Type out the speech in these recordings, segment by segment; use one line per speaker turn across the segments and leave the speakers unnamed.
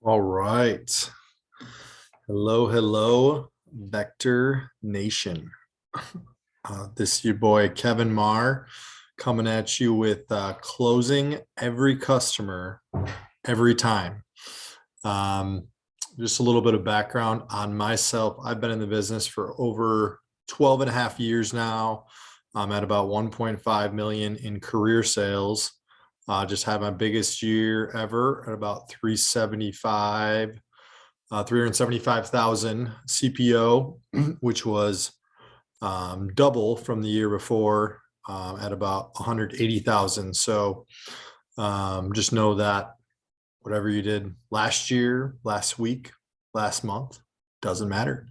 All right. Hello, hello, Vector Nation. This is your boy, Kevin Marr, coming at you with closing every customer every time. Um, just a little bit of background on myself. I've been in the business for over 12 and a half years now. I'm at about 1.5 million in career sales. Just had my biggest year ever at about 375,000 CPO, which was double from the year before at about 180,000. So just know that whatever you did last year, last week, last month, doesn't matter.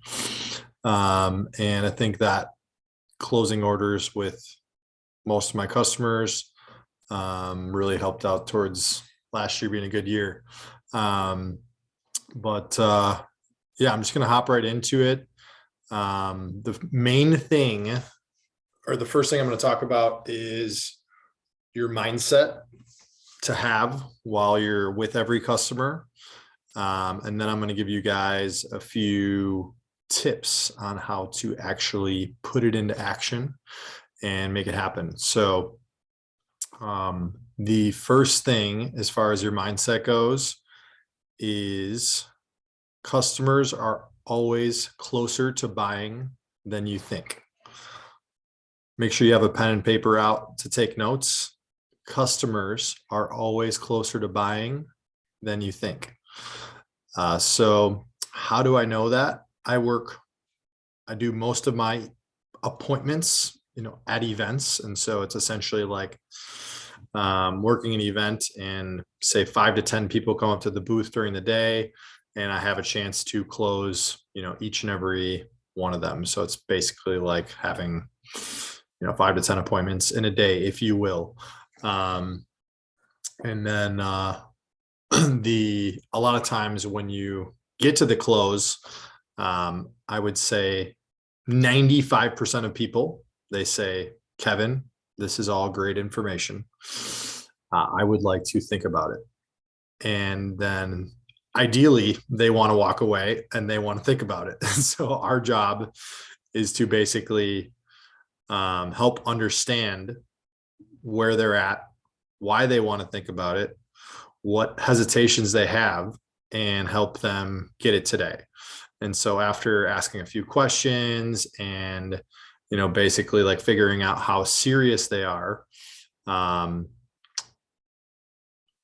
And I think that closing orders with most of my customers really helped out towards last year being a good year. But yeah, I'm just going to hop right into it. The main thing, or the first thing I'm going to talk about, is your mindset to have while you're with every customer. And then I'm going to give you guys a few tips on how to actually put it into action and make it happen. So the first thing, as far as your mindset goes, is customers are always closer to buying than you think. Make sure you have a pen and paper out to take notes. Customers are always closer to buying than you think. So how do I know that? I do most of my appointments, at events. And so it's essentially like working an event, and say 5 to 10 people come up to the booth during the day, and I have a chance to close, each and every one of them. So it's basically like having, 5 to 10 appointments in a day, if you will. And then a lot of times when you get to the close, I would say 95% of people, they say, Kevin, this is all great information. I would like to think about it. And then ideally they want to walk away and they want to think about it. So our job is to basically help understand where they're at, why they want to think about it, what hesitations they have, and help them get it today. And so after asking a few questions and, basically like figuring out how serious they are,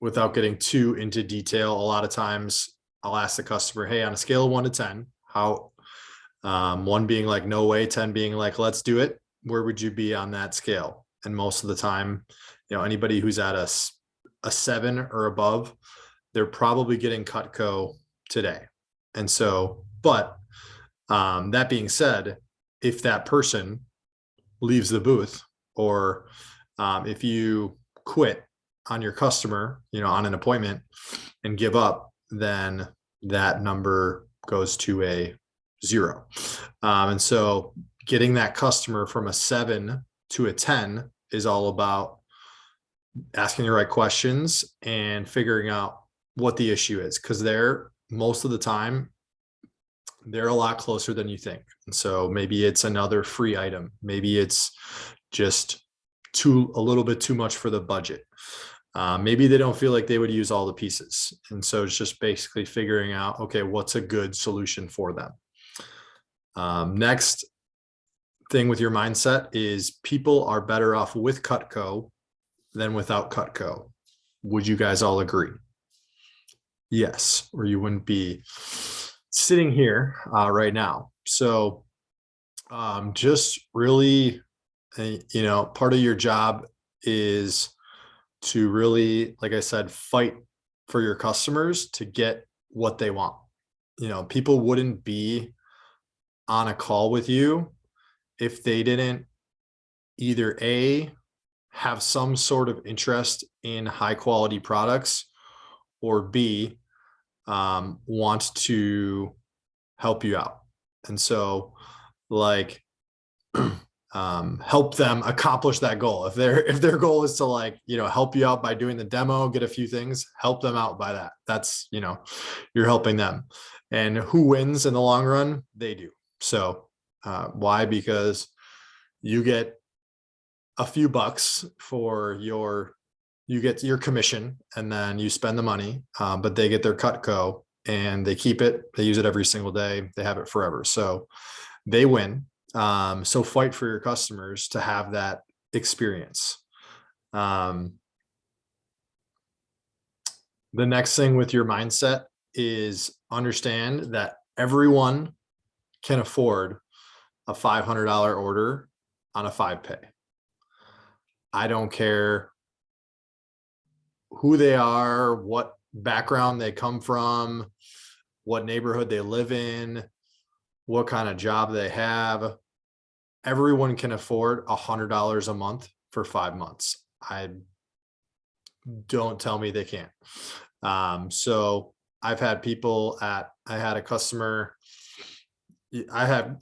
without getting too into detail, a lot of times I'll ask the customer, hey, on a scale of 1 to 10, how, 1 being like, no way, 10 being like, let's do it, where would you be on that scale? And most of the time, anybody who's at a 7 or above, they're probably getting Cutco today. And so, but that being said, if that person leaves the booth, or if you quit on your customer, on an appointment, and give up, then that number goes to a 0. And so getting that customer from a 7 to a 10 is all about asking the right questions and figuring out what the issue is, because most of the time they're a lot closer than you think. And so maybe it's another free item, maybe it's just a little bit too much for the budget. Maybe they don't feel like they would use all the pieces. And so it's just basically figuring out, okay, what's a good solution for them. Next thing with your mindset is people are better off with Cutco than without Cutco. Would you guys all agree? Yes, or you wouldn't be sitting here right now. So just really, part of your job is to really, like I said, fight for your customers to get what they want. People wouldn't be on a call with you if they didn't either have some sort of interest in high quality products, or B, want to help you out. And so, like, help them accomplish that goal. If their goal is to like, help you out by doing the demo, get a few things, help them out by that. That's, you're helping them. And who wins in the long run? They do. So why? Because you get a few bucks for you get your commission, and then you spend the money, but they get their Cutco and they keep it. They use it every single day. They have it forever. So they win. So fight for your customers to have that experience. The next thing with your mindset is understand that everyone can afford a $500 order on a 5-pay. I don't care who they are, what background they come from, what neighborhood they live in, what kind of job they have. Everyone can afford $100 a month for 5 months. Don't tell me they can't. So I had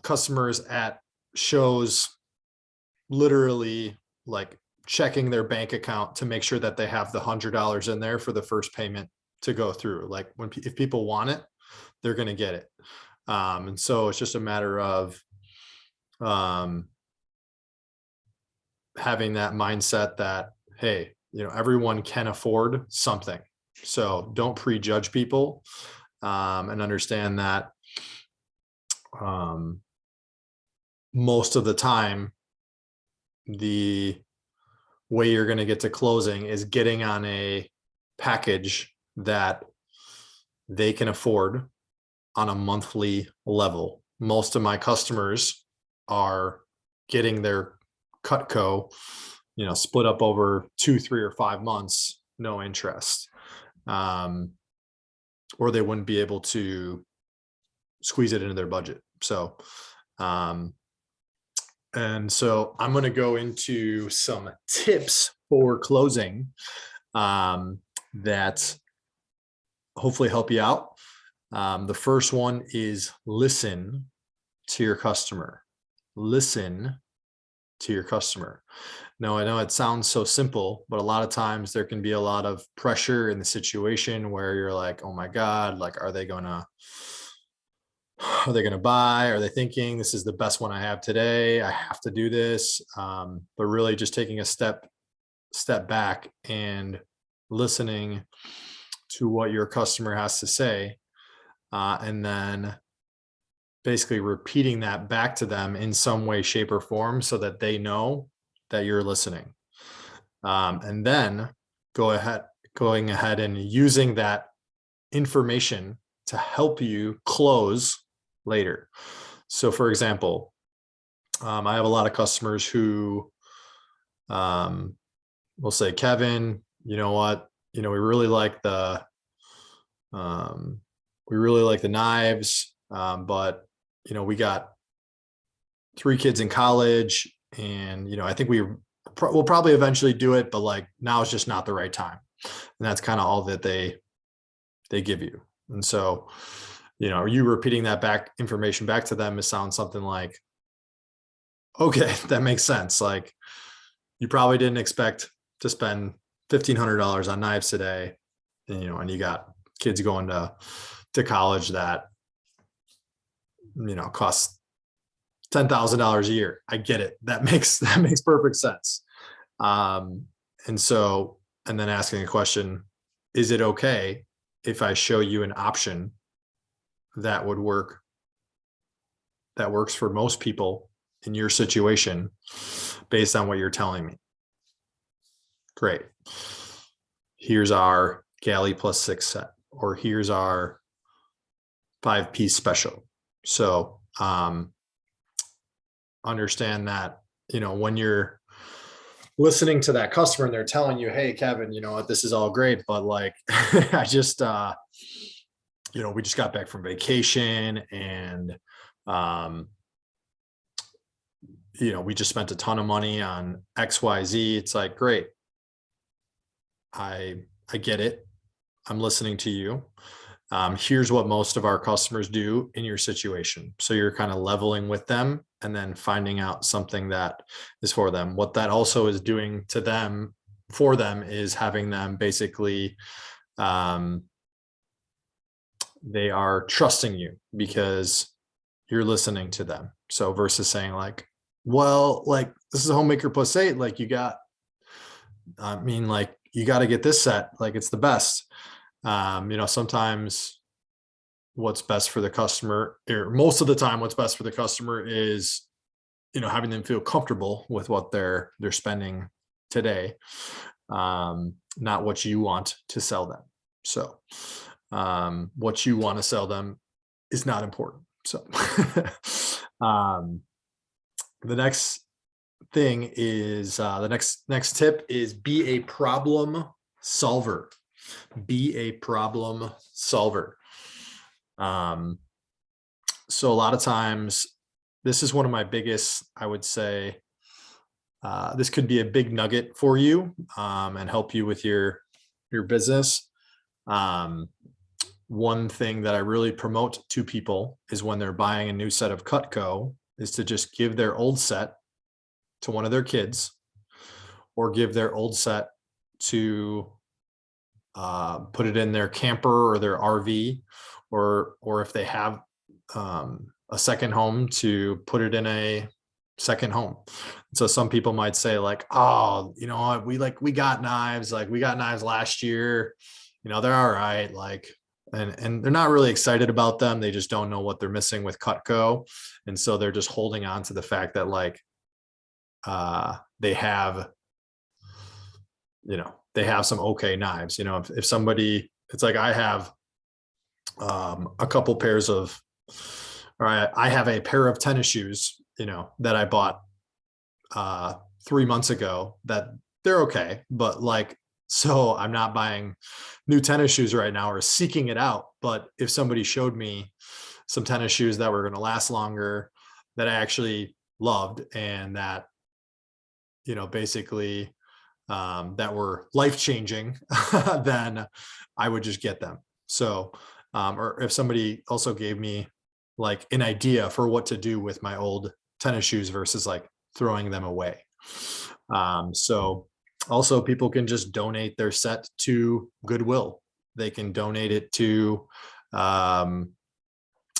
customers at shows literally like checking their bank account to make sure that they have the $100 in there for the first payment to go through. Like if people want it, they're going to get it. And so it's just a matter of having that mindset that, hey, everyone can afford something. So don't prejudge people, and understand that most of the time, the way you're going to get to closing is getting on a package that they can afford on a monthly level. Most of my customers are getting their Cutco, split up over 2, 3, or 5 months, no interest. Or they wouldn't be able to squeeze it into their budget. So, and so I'm going to go into some tips for closing that hopefully help you out. The first one is listen to your customer. Listen to your customer. Now, I know it sounds so simple, but a lot of times there can be a lot of pressure in the situation where you're like, oh my God, like, are they going to buy? Are they thinking this is the best one I have today? I have to do this. But really just taking a step back and listening to what your customer has to say, and then basically repeating that back to them in some way, shape, or form so that they know that you're listening. And then going ahead and using that information to help you close later. So for example, I have a lot of customers who will say, Kevin, you know what, we really like the knives, but we got 3 kids in college, and I think we'll probably eventually do it, but like now is just not the right time. And that's kind of all that they give you. And so, are you repeating that information back to them? It sounds something like, okay, that makes sense. Like you probably didn't expect to spend $1,500 on knives today, and you got kids going to college that, costs $10,000 a year. I get it. That makes perfect sense. And then asking a question, is it okay if I show you an option that would work, that works for most people in your situation based on what you're telling me? Great. Here's our galley +6 set, or here's our 5-piece special. So understand that, when you're listening to that customer and they're telling you, hey, Kevin, you know what, this is all great, but like, I just, we just got back from vacation, and, we just spent a ton of money on XYZ. It's like, great. I get it. I'm listening to you. Here's what most of our customers do in your situation. So you're kind of leveling with them and then finding out something that is for them. What that also is doing to them, for them, is having them basically, they are trusting you because you're listening to them. So versus saying like, well, like this is a homemaker plus 8, like you got, I mean, like you got to get this set, like it's the best. Sometimes what's best for the customer, or most of the time what's best for the customer is, having them feel comfortable with what they're spending today, not what you want to sell them. So what you want to sell them is not important. So the next thing is, the next tip is be a problem solver. Be a problem solver. So a lot of times, this is one of my biggest, I would say, this could be a big nugget for you, and help you with your business. One thing that I really promote to people is when they're buying a new set of Cutco is to just give their old set to one of their kids, or give their old set to put it in their camper or their RV, or if they have a second home, to put it in a second home. So some people might say like, oh, you know what, we got knives, like we got knives last year, they're all right, like, and they're not really excited about them. They just don't know what they're missing with Cutco. And so they're just holding on to the fact that like, they have, they have some okay knives. If somebody, it's like I have a couple pairs of, or I have a pair of tennis shoes, that I bought 3 months ago, that they're okay, but like, so I'm not buying new tennis shoes right now or seeking it out. But if somebody showed me some tennis shoes that were going to last longer, that I actually loved, and that, basically, that were life-changing, then I would just get them. So, or if somebody also gave me like an idea for what to do with my old tennis shoes versus like throwing them away. So also, people can just donate their set to Goodwill. They can donate it to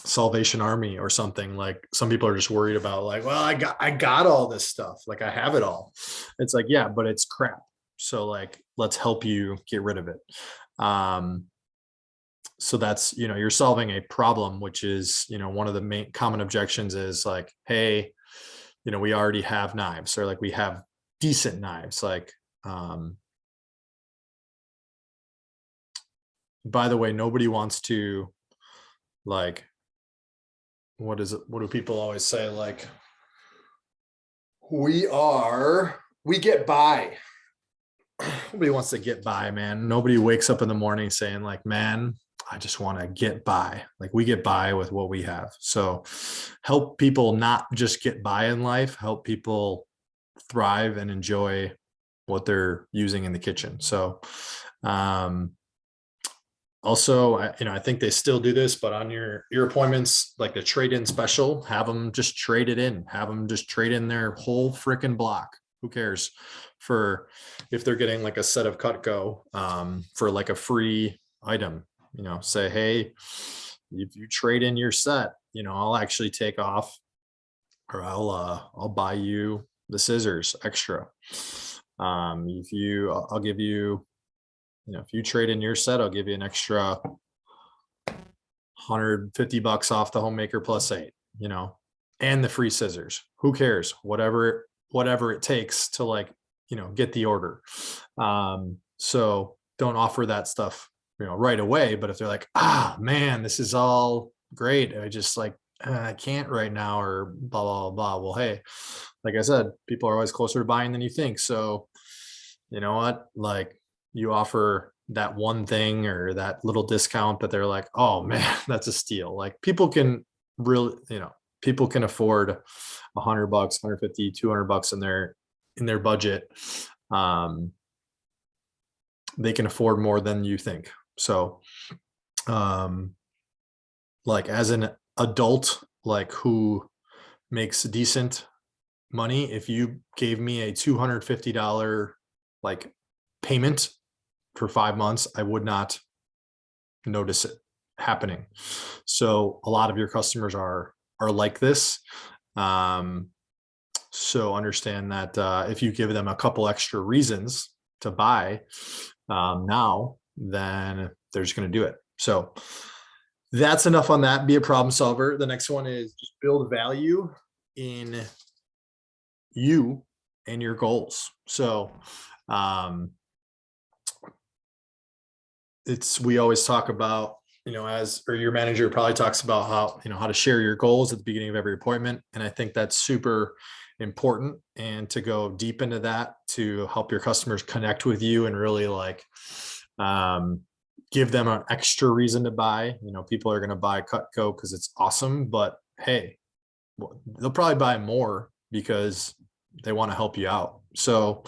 Salvation Army or something. Like, some people are just worried about like, well, I got all this stuff, like I have it all. It's like, yeah, but it's crap. So like, let's help you get rid of it. So that's, you're solving a problem, which is, one of the main common objections is like, hey, we already have knives, or like we have decent knives. Like, by the way, nobody wants to, like, what do people always say? Like, we get by. Nobody wants to get by, man. Nobody wakes up in the morning saying like, man, I just want to get by. Like, we get by with what we have. So help people not just get by in life, help people thrive and enjoy what they're using in the kitchen. So, also, I think they still do this, but on your appointments, like the trade-in special, have them just trade it in. Have them just trade in their whole freaking block. Who cares? For if they're getting like a set of Cutco, for like a free item, say, hey, if you trade in your set, I'll actually take off, or I'll buy you the scissors extra. I'll give you, if you trade in your set, I'll give you an extra $150 off the homemaker plus 8, and the free scissors. Who cares? Whatever it takes to like, get the order. So don't offer that stuff, right away. But if they're like, man, this is all great, I just like, I can't right now, or blah, blah, blah. Well, hey, like I said, people are always closer to buying than you think. So you know what, like, you offer that one thing or that little discount that they're like, oh man, that's a steal. Like, people can really, people can afford $100, 150, $200 in their budget. They can afford more than you think. So like as an adult, like who makes decent money, if you gave me a $250 like payment for 5 months, I would not notice it happening. So a lot of your customers are like this. Um, so understand that if you give them a couple extra reasons to buy now, then they're just going to do it. So that's enough on that. Be a problem solver. The next one is just build value in you and your goals. So um, we always talk about, as or your manager probably talks about how to share your goals at the beginning of every appointment. And I think that's super important, and to go deep into that to help your customers connect with you and really like give them an extra reason to buy. People are going to buy Cutco because it's awesome, but hey, they'll probably buy more because they want to help you out. So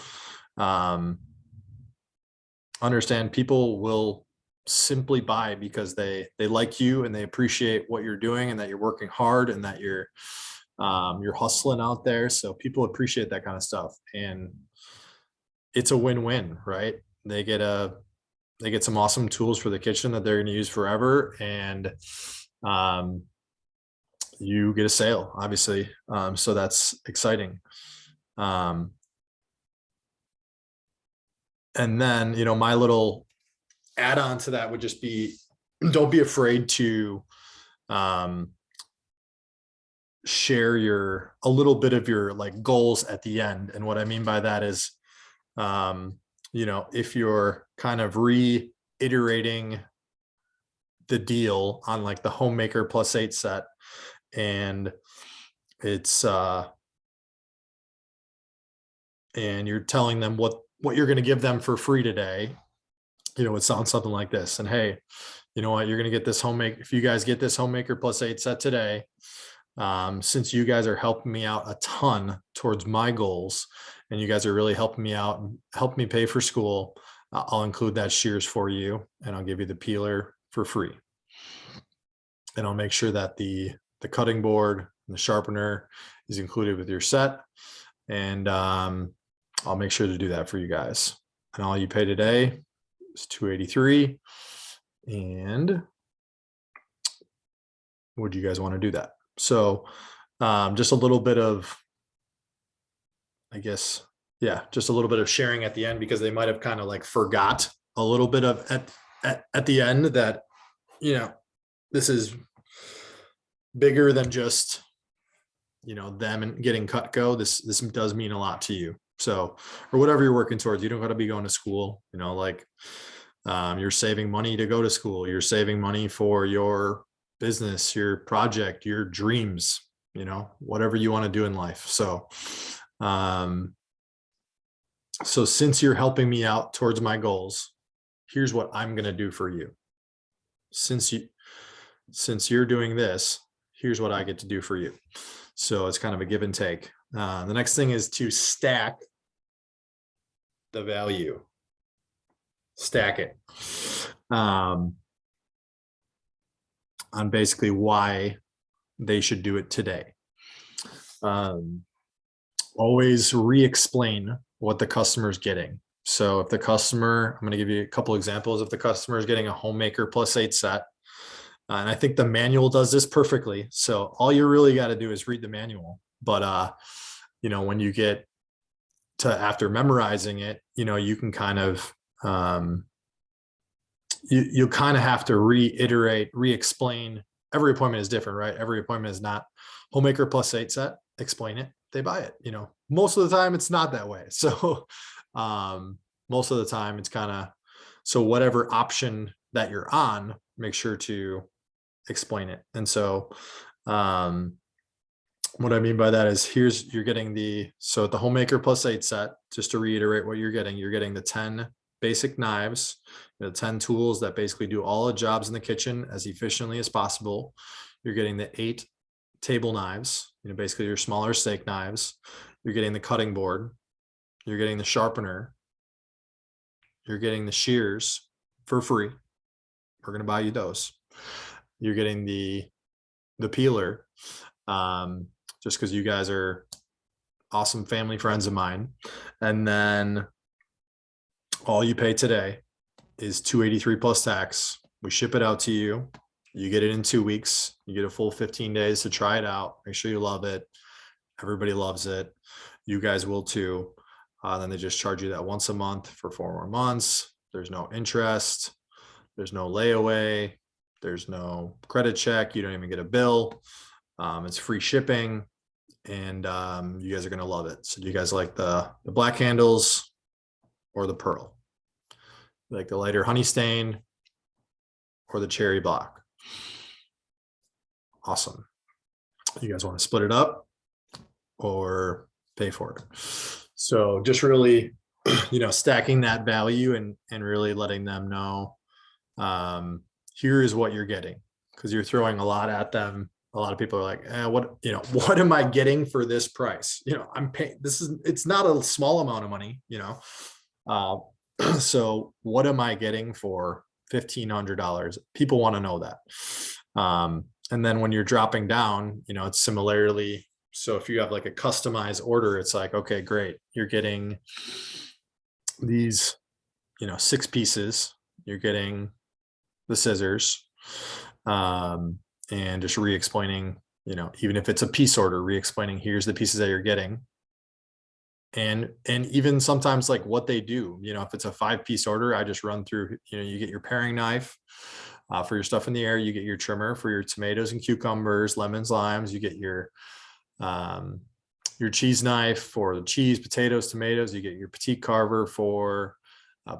understand people will simply buy because they like you and they appreciate what you're doing and that you're working hard and that you're hustling out there. So people appreciate that kind of stuff, and it's a win-win, right? They get some awesome tools for the kitchen that they're going to use forever, and you get a sale, obviously. So that's exciting. And then, my little add on to that would just be, don't be afraid to share a little bit of your like goals at the end. And what I mean by that is, if you're kind of reiterating the deal on like the homemaker plus 8 set, and it's and you're telling them what you're going to give them for free today, it sounds something like this. And hey, you know what, you're going to get this homemaker, if you guys get this homemaker plus 8 set today, since you guys are helping me out a ton towards my goals, and you guys are really helping me out and help me pay for school, I'll include that shears for you, and I'll give you the peeler for free. And I'll make sure that the cutting board and the sharpener is included with your set. And I'll make sure to do that for you guys. And all you pay today is $283. And would you guys want to do that? So just a little bit of, I guess, just a little bit of sharing at the end, because they might have kind of like forgot a little bit of at the end that, this is bigger than just, them and getting Cutco. This does mean a lot to you. So, or whatever you're working towards, you don't got to be going to school, like you're saving money to go to school. You're saving money for your business, your project, your dreams, whatever you want to do in life. So, so since you're helping me out towards my goals, here's what I'm going to do for you. Since you're doing this, here's what I get to do for you. So it's kind of a give and take. The next thing is to stack the value. Stack it on basically why they should do it today. Always re-explain what the customer is getting. So if the customer, I'm going to give you a couple examples. If the customer is getting a homemaker plus 8 set, and I think the manual does this perfectly. So all you really got to do is read the manual. But, when you get to after memorizing it, you can kind of, you kind of have to reiterate, re-explain. Every appointment is different, right? Every appointment is not homemaker plus 8 set, explain it, they buy it. Most of the time it's not that way. So most of the time it's kind of, so whatever option that you're on, make sure to explain it. And so what I mean by that is, you're getting so at the homemaker plus 8 set, just to reiterate what you're getting the 10 basic knives, the 10 tools that basically do all the jobs in the kitchen as efficiently as possible. You're getting the 8 table knives, basically your smaller steak knives. You're getting the cutting board. You're getting the sharpener. You're getting the shears for free. we're going to buy you those. You're getting the peeler, just because you guys are awesome family friends of mine. And then all you pay today is $283 plus tax. We ship it out to you. You get it in 2 weeks. You get a full 15 days to try it out. Make sure you love it. Everybody loves it. You guys will too. Then they just charge you that once a month for 4 more months. There's no interest. There's no layaway. There's no credit check. You don't even get a bill. It's free shipping, and you guys are going to love it. So do you guys like the black handles or the pearl? Like the lighter honey stain or the cherry block? Awesome. You guys want to split it up or pay for it? So just really, stacking that value and really letting them know, here is what you're getting, because you're throwing a lot at them. A lot of people are like, what am I getting for this price? I'm paying, it's not a small amount of money, so what am I getting for $1,500? People want to know that. And then when you're dropping down, it's similarly. So if you have like a customized order, it's like, okay, great. You're getting these, 6 pieces. You're getting the scissors, and just re-explaining, even if it's a piece order, re-explaining here's the pieces that you're getting. And even sometimes like what they do, if it's a 5-piece order, I just run through, you get your paring knife for your stuff in the air, you get your trimmer for your tomatoes and cucumbers, lemons, limes, you get your cheese knife for the cheese, potatoes, tomatoes, you get your petite carver for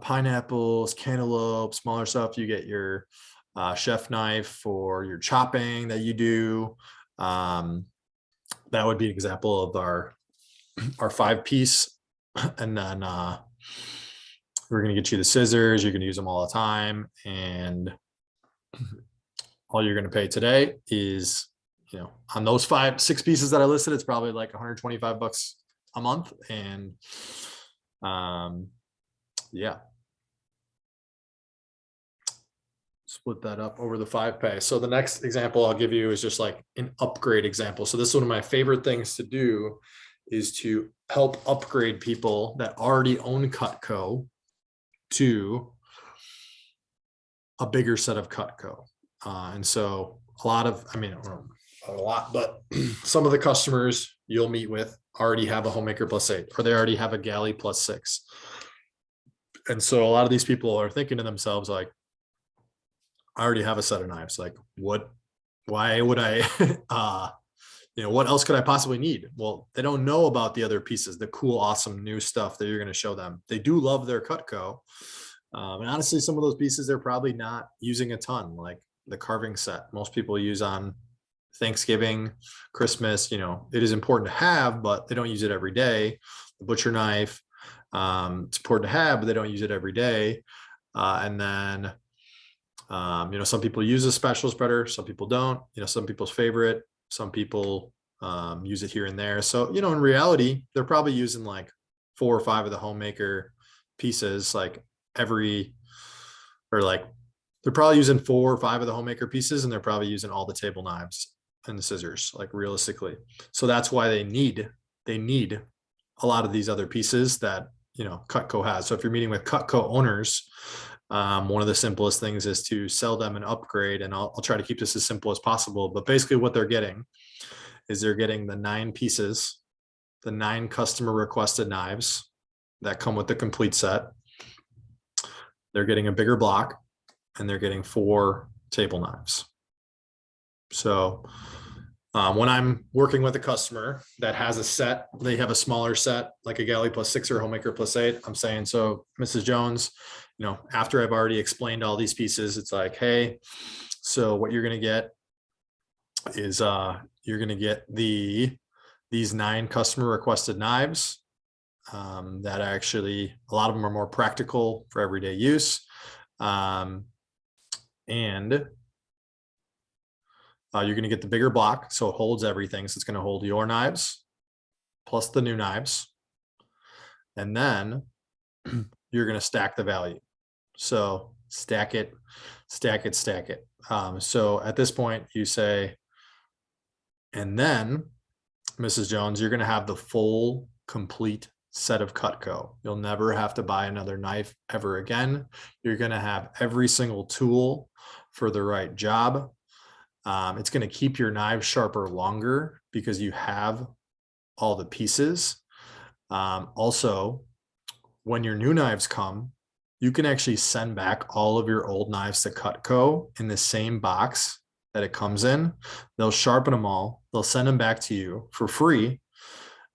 pineapples, cantaloupe, smaller stuff, you get your chef knife for your chopping that you do. That would be an example of our 5-piece. And then we're going to get you the scissors. You can use them all the time. And all you're going to pay today is, on those 6 pieces that I listed, it's probably like $125 a month. And yeah. Split that up over the 5 pay. So the next example I'll give you is just like an upgrade example. So this is one of my favorite things to do, is to help upgrade people that already own Cutco to a bigger set of Cutco. And so not a lot, but some of the customers you'll meet with already have a Homemaker +8, or they already have a Galley +6. And so a lot of these people are thinking to themselves, like, I already have a set of knives. Like, why would I, what else could I possibly need? Well, they don't know about the other pieces, the cool, awesome new stuff that you're going to show them. They do love their Cutco. And honestly, some of those pieces, they're probably not using a ton, like the carving set. Most people use on Thanksgiving, Christmas, it is important to have, but they don't use it every day. The butcher knife, it's important to have, but they don't use it every day. And then, some people use a special spreader, some people don't, some people's favorite, some people use it here and there. So, in reality, they're probably using like 4 or 5 of the Homemaker pieces, they're probably using 4 or 5 of the Homemaker pieces, and they're probably using all the table knives and the scissors, like realistically. So that's why they need a lot of these other pieces that, Cutco has. So if you're meeting with Cutco owners, one of the simplest things is to sell them an upgrade, and I'll try to keep this as simple as possible. But basically what they're getting is they're getting the 9 pieces, the 9 customer requested knives that come with the complete set. They're getting a bigger block, and they're getting 4 table knives. So when I'm working with a customer that has a set, they have a smaller set, like a Galley +6 or Homemaker +8, I'm saying, so Mrs. Jones, after I've already explained all these pieces, it's like, hey, so what you're going to get is you're going to get these 9 customer requested knives that actually, a lot of them are more practical for everyday use. And you're going to get the bigger block, so it holds everything. So it's going to hold your knives plus the new knives. And then you're going to stack the value. So stack it, stack it, stack it. So at this point you say, and then Mrs. Jones, you're going to have the full complete set of Cutco. You'll never have to buy another knife ever again. You're going to have every single tool for the right job. It's going to keep your knives sharper longer because you have all the pieces. Also, when your new knives come, you can actually send back all of your old knives to Cutco in the same box that it comes in. They'll sharpen them all. They'll send them back to you for free.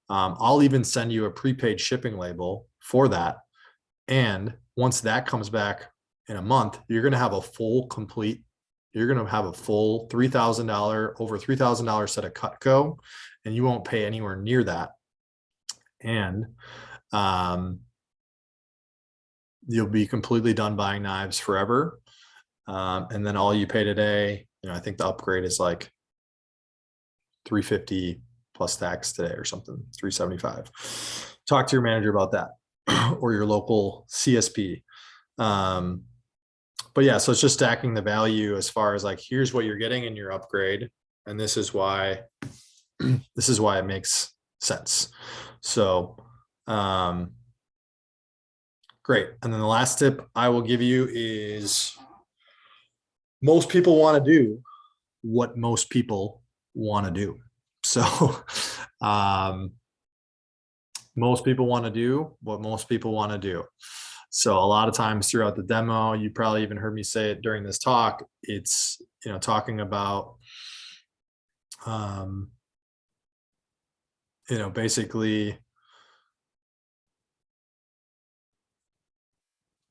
I'll even send you a prepaid shipping label for that. And once that comes back in a month, you're going to have a full complete, you're going to have a full $3,000, over $3,000 set of Cutco, and you won't pay anywhere near that. And you'll be completely done buying knives forever. And then all you pay today, I think the upgrade is like $350 plus tax today or something, $375. Talk to your manager about that or your local CSP. But yeah, so it's just stacking the value as far as like, here's what you're getting in your upgrade. And this is why it makes sense. So, great. And then the last tip I will give you is most people want to do what most people want to do. So, most people want to do what most people want to do. So a lot of times throughout the demo, you probably even heard me say it during this talk. It's, talking about, basically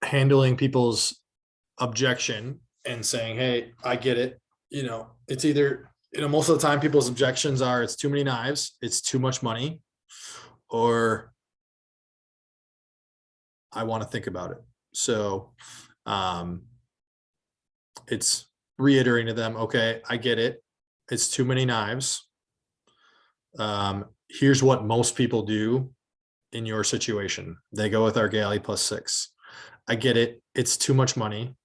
handling people's objection and saying, hey, I get it. It's either, most of the time people's objections are it's too many knives, it's too much money, or I want to think about it. So it's reiterating to them, okay, I get it. It's too many knives. Here's what most people do in your situation. They go with our galley plus 6. I get it. It's too much money.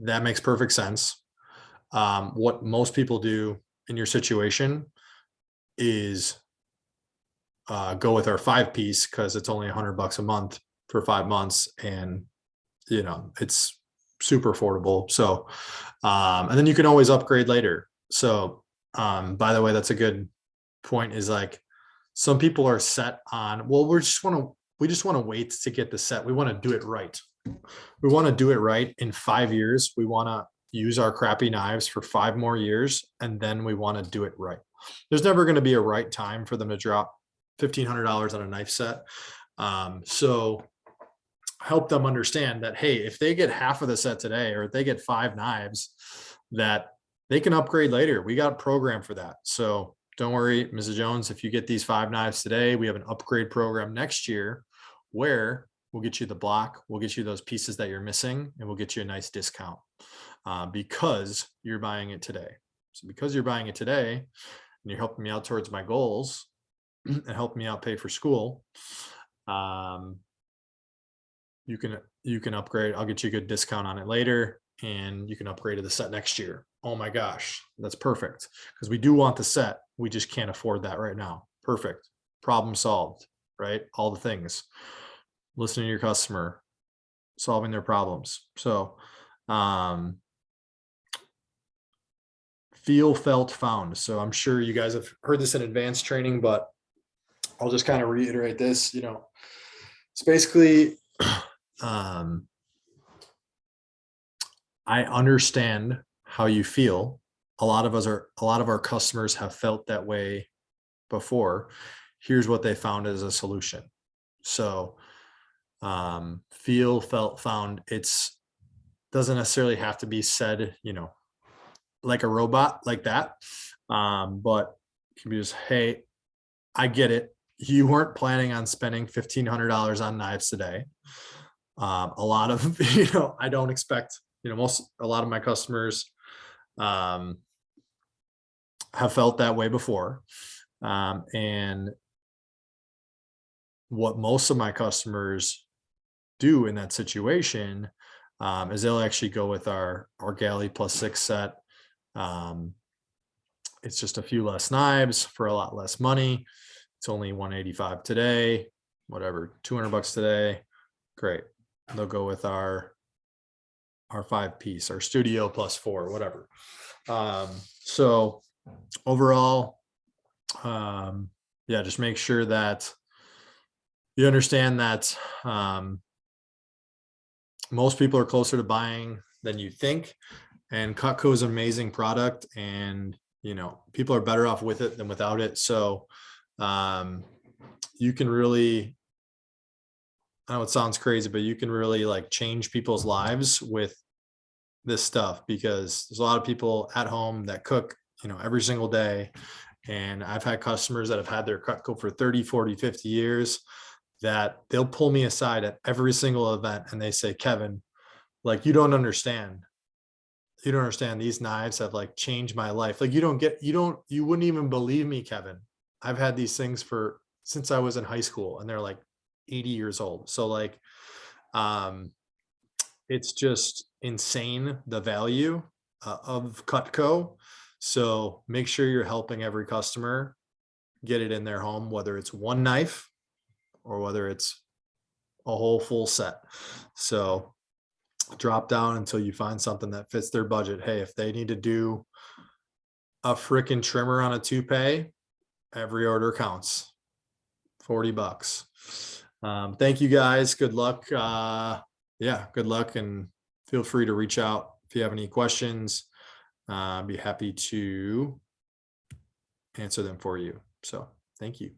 That makes perfect sense. What most people do in your situation is go with our 5-piece because it's only $100 a month for 5 months, and it's super affordable. So, and then you can always upgrade later. So, by the way, that's a good point. Is like some people are set on, well, we just want to wait to get the set. We want to do it right. We want to do it right in 5 years. We want to use our crappy knives for 5 more years, and then we want to do it right. There's never going to be a right time for them to drop $1,500 on a knife set. So help them understand that, hey, if they get half of the set today, or if they get 5 knives, that they can upgrade later. We got a program for that. So don't worry, Mrs. Jones, if you get these 5 knives today, we have an upgrade program next year where we'll get you the block, we'll get you those pieces that you're missing, and we'll get you a nice discount because you're buying it today. So because you're buying it today and you're helping me out towards my goals and helping me out pay for school, you can upgrade. I'll get you a good discount on it later, and you can upgrade to the set next year. Oh my gosh, that's perfect. Because we do want the set. We just can't afford that right now. Perfect. Problem solved, right? All the things. Listening to your customer, solving their problems. So, feel, felt, found. So I'm sure you guys have heard this in advanced training, but I'll just kind of reiterate this. It's basically, I understand how you feel. A lot of our customers have felt that way before. Here's what they found as a solution. So, feel, felt, found. It's doesn't necessarily have to be said, like a robot like that. But it can be just, hey, I get it. You weren't planning on spending $1,500 on knives today. A lot of, I don't expect, a lot of my customers have felt that way before. And what most of my customers do in that situation is they'll actually go with our galley +6 set. It's just a few less knives for a lot less money. It's only 185 today, whatever, 200 bucks today. Great. They'll go with our 5-piece, our studio +4, whatever. So overall, yeah, just make sure that you understand that most people are closer to buying than you think, and Cutco is an amazing product, and people are better off with it than without it. So you can really, I know it sounds crazy, but you can really like change people's lives with this stuff, because there's a lot of people at home that cook, every single day. And I've had customers that have had their Cutco for 30, 40, 50 years that they'll pull me aside at every single event and they say, Kevin, like, you don't understand. You don't understand. These knives have like changed my life. Like, you wouldn't even believe me, Kevin. I've had these things since I was in high school, and they're like 80 years old. So like, it's just insane, the value of Cutco. So make sure you're helping every customer get it in their home, whether it's one knife or whether it's a whole full set. So drop down until you find something that fits their budget. Hey, if they need to do a freaking trimmer on a toupee, every order counts. 40 bucks. Thank you guys. Good luck. Yeah, good luck, and feel free to reach out if you have any questions. I'd be happy to answer them for you. So thank you.